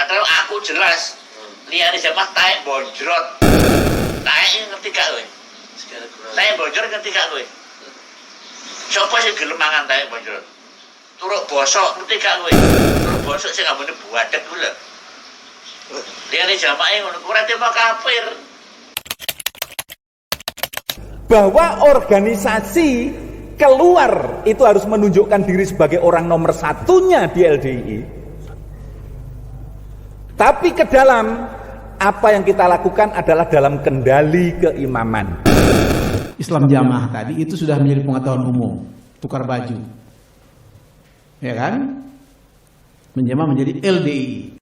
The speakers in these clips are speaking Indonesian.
kalau aku jelas liane jamaah taek bonjrot. Taek ngerti gak kowe? Taek bonjrot ngerti gak kowe? Sopo sing gelem mangan taek bonjrot? Turuk bosok ngerti gak kowe? Turuk bosok sing ambune buadeg ku lho. Liane jamaah ngono ora tema kafir. Bahwa organisasi keluar itu harus menunjukkan diri sebagai orang nomor satunya di LDII. Tapi ke dalam, apa yang kita lakukan adalah dalam kendali keimaman. Islam jamaah tadi itu sudah menjadi pengetahuan umum, tukar baju, ya kan? Menjamah menjadi LDII.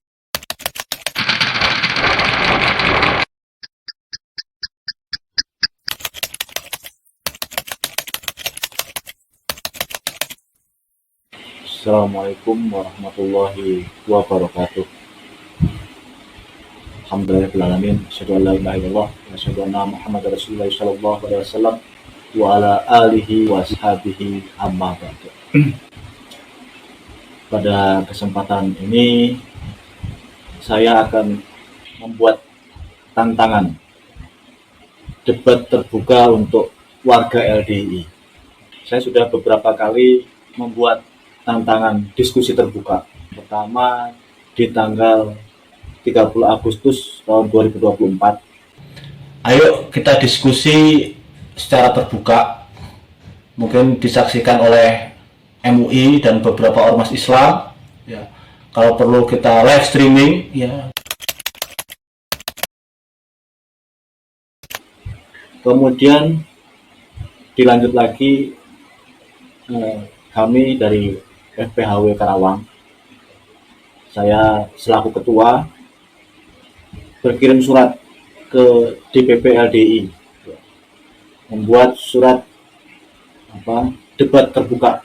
Assalamualaikum warahmatullahi wabarakatuh. Alhamdulillahirrahmanirrahim. Asyhadu an la ilaha illallah wa asyhadu anna Muhammadar Rasulullah sallallahu alaihi wasallam wa ala alihi wa ashabihi amma ba'du. Pada kesempatan ini saya akan membuat tantangan debat terbuka untuk warga LDII. Saya sudah beberapa kali membuat tantangan diskusi terbuka. Pertama di tanggal 30 Agustus tahun 2024. Ayo kita diskusi secara terbuka. Mungkin disaksikan oleh MUI dan beberapa ormas Islam. Ya. Kalau perlu kita live streaming. Ya. Kemudian dilanjut lagi kami dari FPHW Karawang, saya selaku ketua berkirim surat ke DPP LDII, membuat surat debat terbuka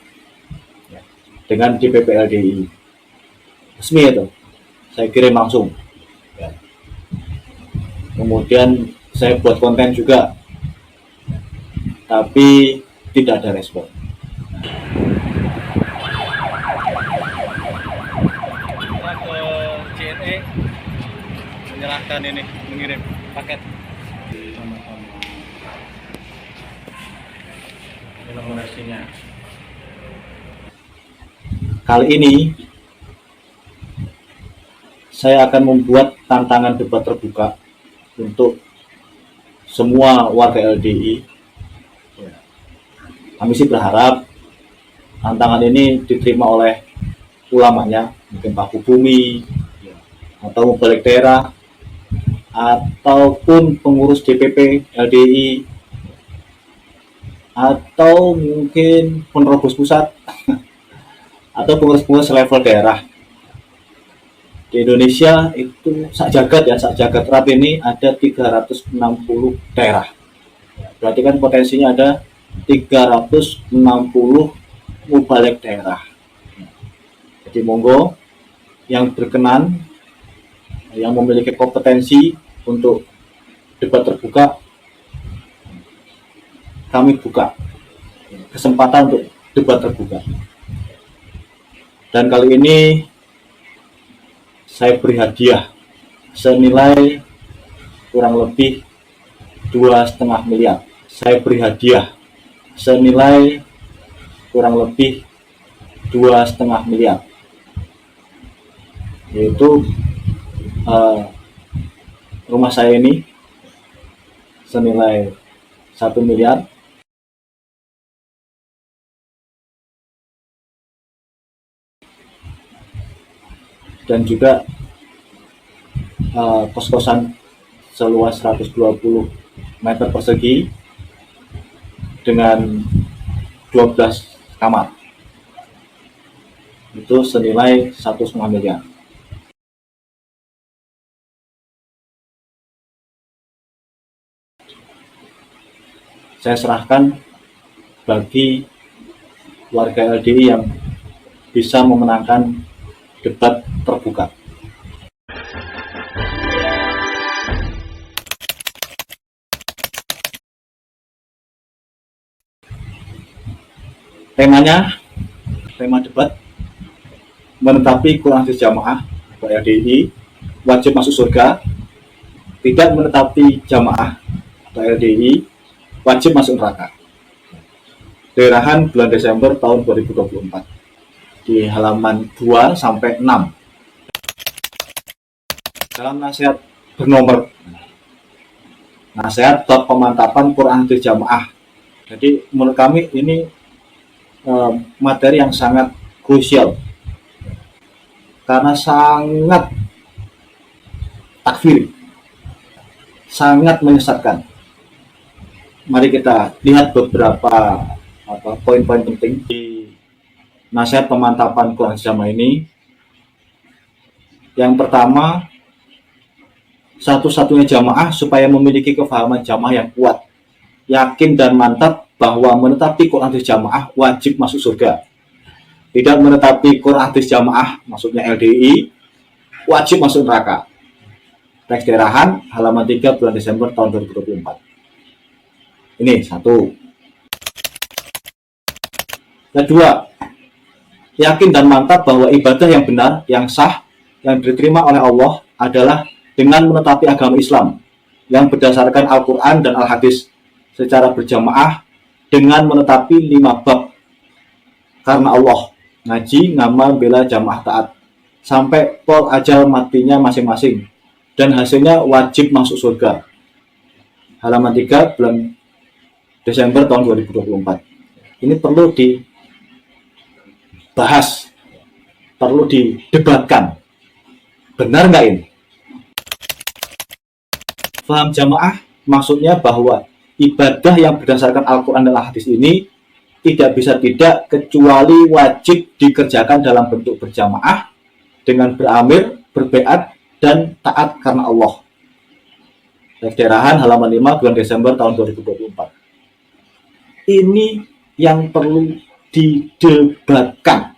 dengan DPP LDII, resmi itu, saya kirim langsung. Kemudian saya buat konten juga, tapi tidak ada respon. Menyerahkan ini, mengirim paket. Kali ini saya akan membuat tantangan debat terbuka untuk semua warga LDII. Kami sih berharap tantangan ini diterima oleh ulamanya, mungkin Pak Bumi atau Mubalik Daerah, ataupun pengurus DPP LDII, atau mungkin penerobos pusat, atau pengurus-pengurus level daerah. Di Indonesia itu sak jagat rap ini ada 360 daerah. Berarti kan potensinya ada 360 mubalik daerah. Jadi monggo yang berkenan, yang memiliki kompetensi untuk debat terbuka, kami buka kesempatan untuk debat terbuka. Dan kali ini saya beri hadiah senilai kurang lebih 2,5 miliar. Saya beri hadiah senilai kurang lebih 2,5 miliar, yaitu rumah saya ini senilai 1 miliar, dan juga kos-kosan seluas 120 meter persegi dengan 12 kamar, itu senilai 1,5 miliar. Saya serahkan bagi warga LDII yang bisa memenangkan debat terbuka. Tema debat menetapi kurang jamaah LDII wajib masuk surga, tidak menetapi jamaah atau LDI wajib masuk neraka. Daerahan bulan Desember tahun 2024 di halaman 2 sampai 6. Dalam nasihat bernomor nasihat bab pemantapan Quran hadis jamaah. Jadi menurut kami ini materi yang sangat krusial karena sangat takfiri, sangat menyesatkan. Mari kita lihat beberapa poin-poin penting di nasihat pemantapan Quran hadis jamaah ini. Yang pertama, satu-satunya jamaah supaya memiliki kefahaman jamaah yang kuat, yakin dan mantap bahwa menetapi Quran hadis jamaah wajib masuk surga. Tidak menetapi Quran hadis jamaah, maksudnya LDI, wajib masuk neraka. Teks daerahan halaman 3 bulan Desember tahun 2024. Ini satu. Kedua, yakin dan mantap bahwa ibadah yang benar, yang sah, yang diterima oleh Allah adalah dengan menetapi agama Islam yang berdasarkan Al-Quran dan Al-Hadis secara berjamaah dengan menetapi 5 bab karena Allah, ngaji, ngamal, bela, jamaah, taat sampai pol ajal matinya masing-masing dan hasilnya wajib masuk surga. Halaman 3 bulan Desember tahun 2024. Ini perlu dibahas, perlu didebatkan. Benar nggak ini? Faham jamaah maksudnya bahwa ibadah yang berdasarkan Al-Quran dan Al-Hadis ini tidak bisa tidak kecuali wajib dikerjakan dalam bentuk berjamaah dengan beramir, berbeat, dan taat karena Allah. Teks daerahan halaman 5 bulan Desember tahun 2024. Ini yang perlu didebatkan.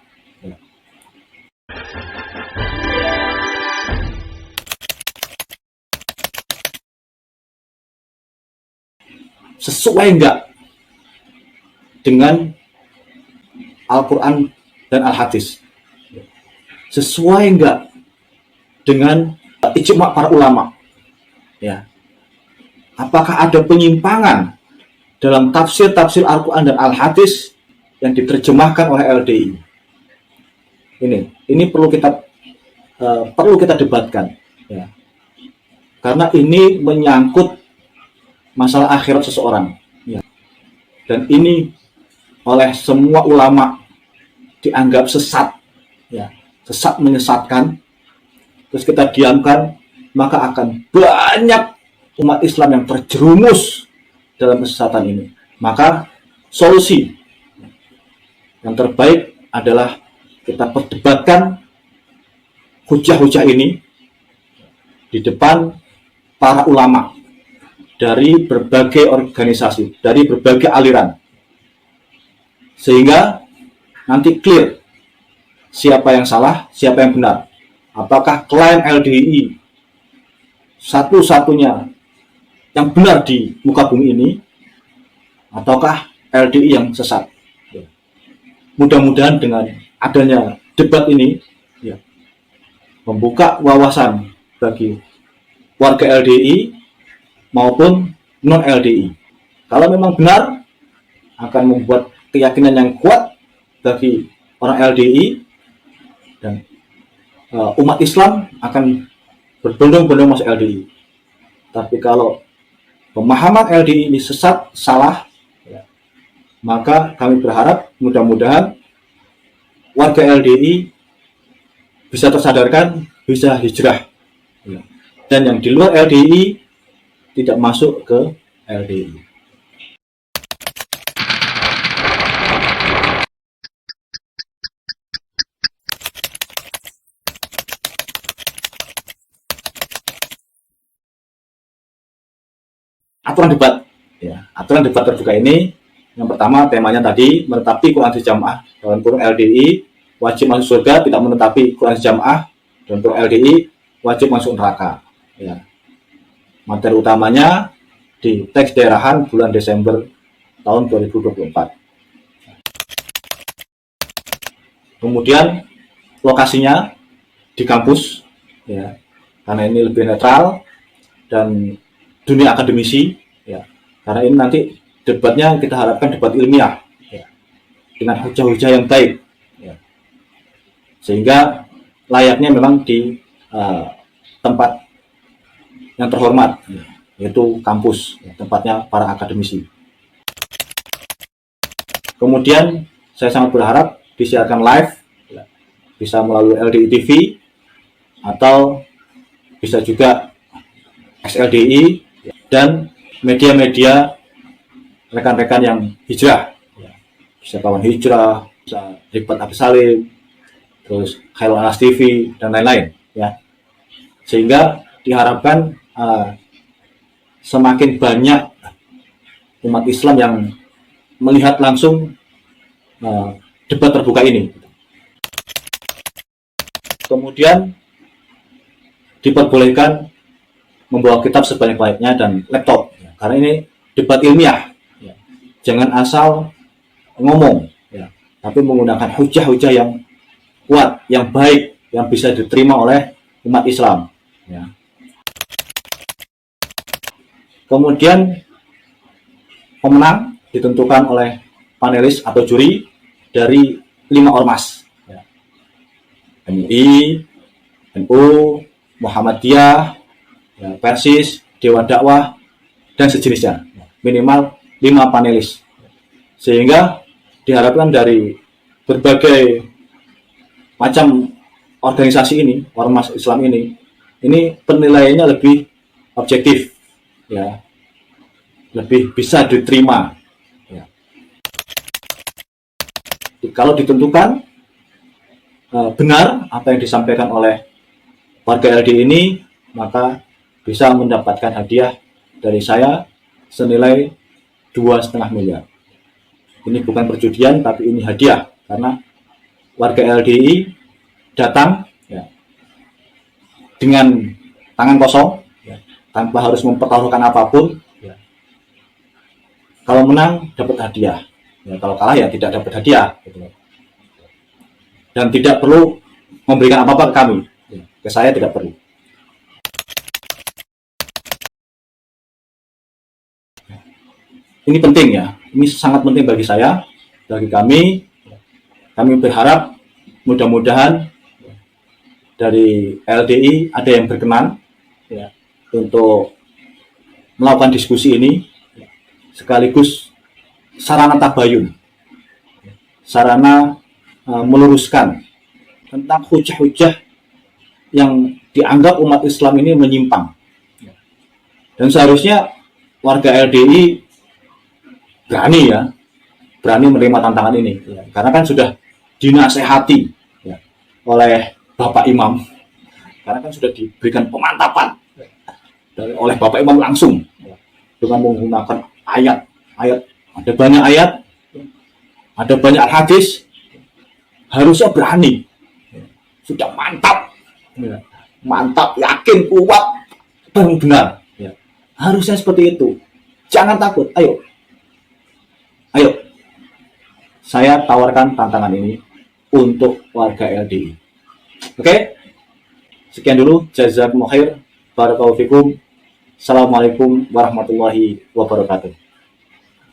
Sesuai enggak dengan Al-Quran dan Al-Hadis? Sesuai enggak dengan ijma' para ulama? Ya. Apakah ada penyimpangan dalam tafsir-tafsir Al-Quran dan Al-Hadis yang diterjemahkan oleh LDI? Ini perlu kita debatkan, ya. Karena ini menyangkut masalah akhirat seseorang, ya. Dan ini oleh semua ulama dianggap sesat, ya, sesat menyesatkan. Terus kita diamkan, maka akan banyak umat Islam yang terjerumus dalam kesesatan ini. Maka solusi yang terbaik adalah kita perdebatkan hujah-hujah ini di depan para ulama dari berbagai organisasi, dari berbagai aliran, sehingga nanti clear siapa yang salah, siapa yang benar. Apakah klaim LDI satu-satunya yang benar di muka bumi ini, ataukah LDI yang sesat? Mudah-mudahan dengan adanya debat ini, ya, membuka wawasan bagi warga LDI maupun non-LDI. Kalau memang benar, akan membuat keyakinan yang kuat bagi orang LDI, dan umat Islam akan berbondong-bondong masuk LDI. Tapi kalau pemahaman LDI ini sesat, salah, ya, maka kami berharap mudah-mudahan warga LDI bisa tersadarkan, bisa hijrah, ya. Dan yang di luar LDI tidak masuk ke LDI. Aturan debat, ya, aturan debat terbuka ini, yang pertama temanya tadi menetapi Quran hadis jamaah dalam kurung LDI wajib masuk surga, tidak menetapi Quran hadis jamaah dalam kurung LDI wajib masuk neraka, ya. Materi utamanya di teks daerahan bulan Desember tahun 2024. Kemudian lokasinya di kampus, ya, karena ini lebih netral dan dunia akademisi, ya. Karena ini nanti debatnya kita harapkan debat ilmiah, ya, dengan hujah-hujah yang baik, ya. Sehingga layaknya memang di tempat yang terhormat, yaitu kampus, ya, tempatnya para akademisi. Kemudian saya sangat berharap disiarkan live, ya, bisa melalui LDI TV atau bisa juga XLDI dan media-media rekan-rekan yang hijrah, ya. Bisa kawan hijrah, bisa Hikmat Abdus Salim, terus Khairul Anas TV dan lain-lain, ya. Sehingga diharapkan semakin banyak umat Islam yang melihat langsung debat terbuka ini. Kemudian diperbolehkan membawa kitab sebanyak-banyaknya dan laptop, karena ini debat ilmiah, ya. Jangan asal ngomong, ya, tapi menggunakan hujah-hujah yang kuat, yang baik, yang bisa diterima oleh umat Islam, ya. Kemudian pemenang ditentukan oleh panelis atau juri dari 5 ormas, ya. MUI, NU, Muhammadiyah, ya, Persis, Dewan Dakwah, dan sejenisnya. Minimal 5 panelis. Sehingga diharapkan dari berbagai macam organisasi ini, ormas Islam ini penilaiannya lebih objektif, ya, lebih bisa diterima, ya. Kalau ditentukan benar apa yang disampaikan oleh warga LD ini, maka bisa mendapatkan hadiah dari saya senilai 2,5 miliar. Ini bukan perjudian, tapi ini hadiah karena warga LDI datang, ya, dengan tangan kosong, ya, tanpa harus mempertaruhkan apapun, ya. Kalau menang dapat hadiah, ya, kalau kalah ya tidak dapat hadiah, gitu. Dan tidak perlu memberikan apa-apa ke kami, ya. Ke saya tidak perlu. Ini penting, ya, ini sangat penting bagi saya, bagi kami. Kami berharap mudah-mudahan dari LDI ada yang berkenan, ya, untuk melakukan diskusi ini, sekaligus sarana tabayun, sarana meluruskan tentang hujah-hujah yang dianggap umat Islam ini menyimpang. Dan seharusnya warga LDI berani menerima tantangan ini, ya, karena kan sudah dinasehati, ya, oleh Bapak Imam, karena kan sudah diberikan pemantapan oleh Bapak Imam langsung, ya, dengan menggunakan ayat, ada banyak ayat, ada banyak hadis, harusnya berani, sudah mantap, yakin, kuat, dan benar, ya. Harusnya seperti itu, jangan takut, ayo, saya tawarkan tantangan ini untuk warga LDI. Oke? Sekian dulu, jazakumullah khair, barakallahu fikum. Assalamualaikum warahmatullahi wabarakatuh.